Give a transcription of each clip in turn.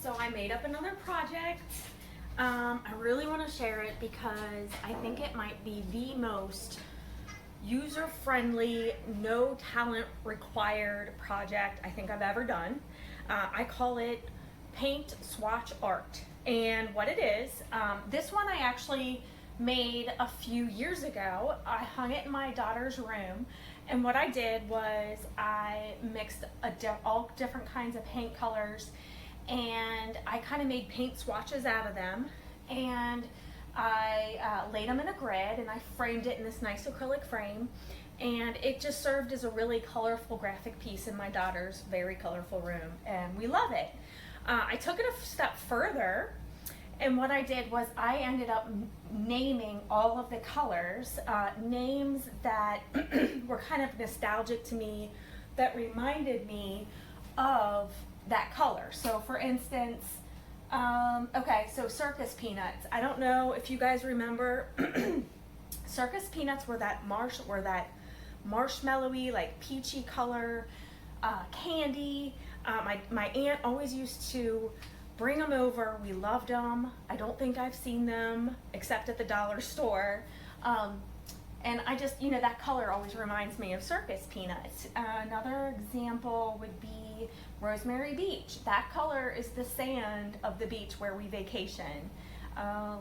So I made up another project. I really want to share it because I think it might be the most user-friendly, no talent required project I think I've ever done. I call it Paint Swatch Art. And what it is, this one I actually made a few years ago. I hung it in my daughter's room, and what I did was I mixed all different kinds of paint colors, and I kind of made paint swatches out of them, and I laid them in a grid, and I framed it in this nice acrylic frame, and it just served as a really colorful graphic piece in my daughter's very colorful room, and we love it. I took it a step further, and what I did was I ended up naming all of the colors, names that were kind of nostalgic to me, that reminded me of that color. So for instance, okay, so circus peanuts. I don't know if you guys remember, circus peanuts were that marshmallowy, like peachy color candy. My aunt always used to bring them over. We loved them. I don't think I've seen them except at the dollar store. And I just, that color always reminds me of circus peanuts. Another example would be Rosemary Beach. That color is the sand of the beach where we vacation.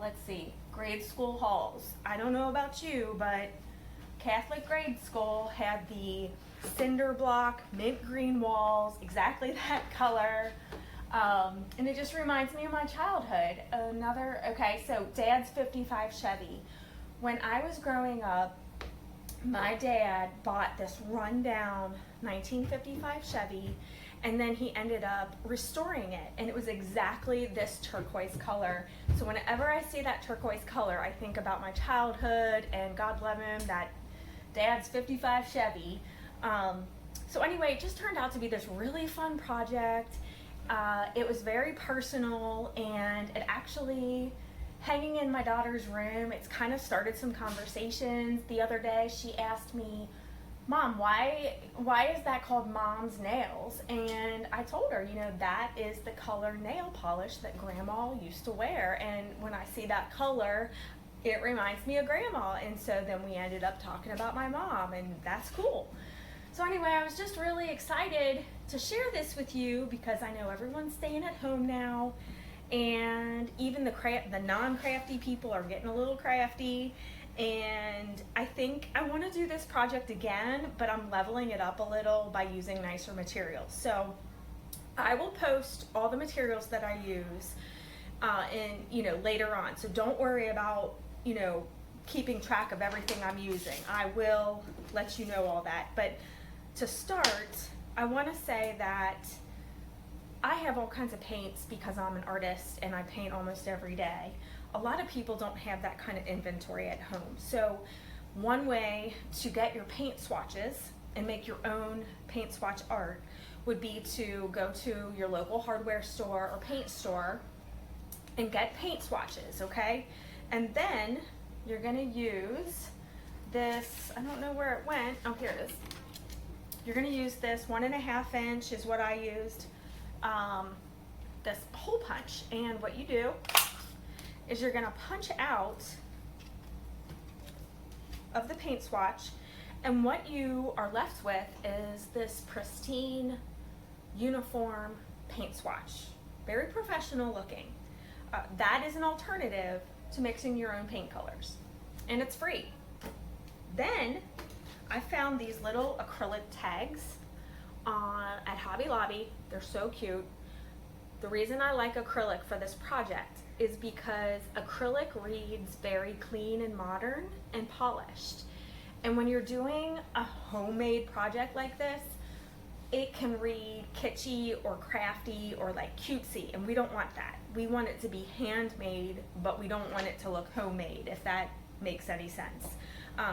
Let's see, grade school halls. I don't know about you, but Catholic grade school had the cinder block, mint green walls, exactly that color. And it just reminds me of my childhood. Okay, so Dad's 55 Chevy. When I was growing up, my dad bought this rundown 1955 Chevy, and then he ended up restoring it, and it was exactly this turquoise color. So whenever I see that turquoise color, I think about my childhood, and God love him, that Dad's 55 Chevy. So anyway, it just turned out to be this really fun project. It was very personal, and it actually, hanging in my daughter's room, it's kind of started some conversations. The other day she asked me, Mom, why is that called Mom's Nails? And I told her, that is the color nail polish that Grandma used to wear, and when I see that color, it reminds me of Grandma. And so then we ended up talking about my mom, and that's cool. So anyway, I was just really excited to share this with you because I know everyone's staying at home now, and even the non-crafty people are getting a little crafty, and I think I want to do this project again, but I'm leveling it up a little by using nicer materials. So I will post all the materials that I use later on. So don't worry about keeping track of everything I'm using. I will let you know all that. But to start, I want to say that I have all kinds of paints because I'm an artist and I paint almost every day. A lot of people don't have that kind of inventory at home. So one way to get your paint swatches and make your own paint swatch art would be to go to your local hardware store or paint store and get paint swatches, okay? And then you're gonna use this, I don't know where it went, oh here it is. You're gonna use this 1.5 inch is what I used, this hole punch. And what you do is you're gonna punch out of the paint swatch, and what you are left with is this pristine, uniform paint swatch. Very professional looking. That is an alternative to mixing your own paint colors, and it's free. Then I found these little acrylic tags at Hobby Lobby. They're so cute. The reason I like acrylic for this project is because acrylic reads very clean and modern and polished. And when you're doing a homemade project like this, it can read kitschy or crafty or like cutesy, and we don't want that. We want it to be handmade, but we don't want it to look homemade, if that makes any sense.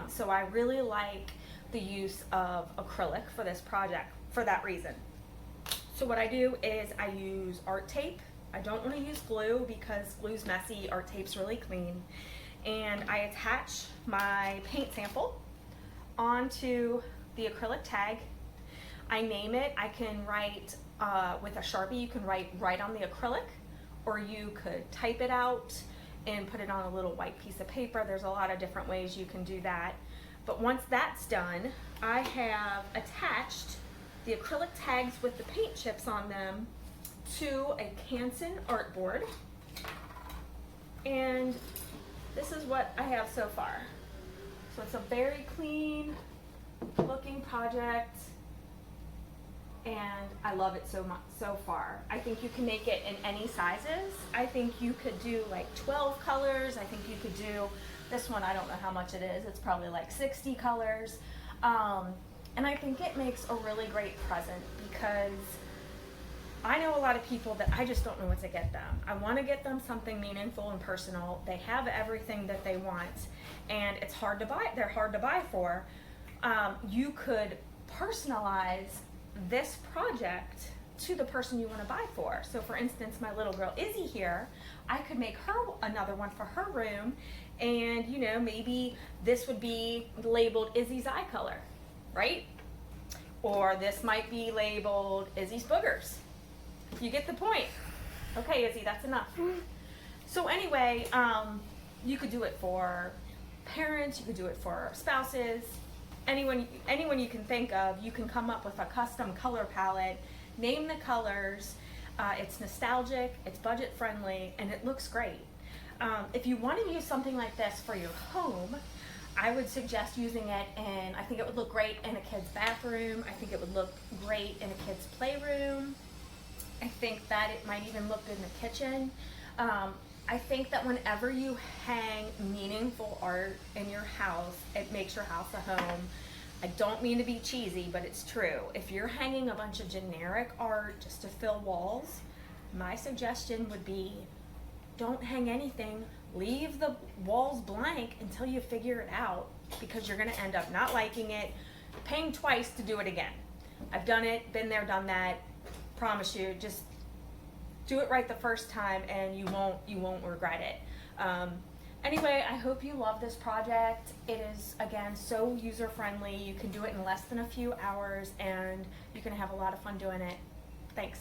So I really like the use of acrylic for this project for that reason. So what I do is I use art tape. I don't want to use glue because glue's messy, art tape's really clean. And I attach my paint sample onto the acrylic tag. I name it. I can write with a Sharpie. You can write right on the acrylic, or you could type it out and put it on a little white piece of paper. There's a lot of different ways you can do that. But once that's done, I have attached the acrylic tags with the paint chips on them to a Canson artboard. And this is what I have so far. So it's a very clean looking project, and I love it so much so far. I think you can make it in any sizes. I think you could do like 12 colors. I think you could do this one. I don't know how much it is. It's probably like 60 colors. And I think it makes a really great present, because I know a lot of people that I just don't know what to get them. I want to get them something meaningful and personal. They have everything that they want, and it's hard to buy. They're hard to buy for. You could personalize this project to the person you want to buy for. So for instance, my little girl Izzy here, I could make her another one for her room, and you know, maybe this would be labeled Izzy's eye color, right? Or this might be labeled Izzy's boogers. You get the point. Okay, Izzy, that's enough. So anyway, you could do it for parents, you could do it for spouses, anyone you can think of. You can come up with a custom color palette, name the colors. It's nostalgic, it's budget friendly, and it looks great. If you want to use something like this for your home, I would suggest using it in, I think it would look great in a kid's bathroom. I think it would look great in a kid's playroom. I think that it might even look good in the kitchen. I think that whenever you hang meaningful art in your house, it makes your house a home. I don't mean to be cheesy, but it's true. If you're hanging a bunch of generic art just to fill walls, my suggestion would be don't hang anything. Leave the walls blank until you figure it out, because you're gonna end up not liking it, paying twice to do it again. I've done it, been there, done that. Promise you, just do it right the first time and you won't regret it. Anyway, I hope you love this project. It is, again, so user friendly. You can do it in less than a few hours, and you can have a lot of fun doing it. Thanks.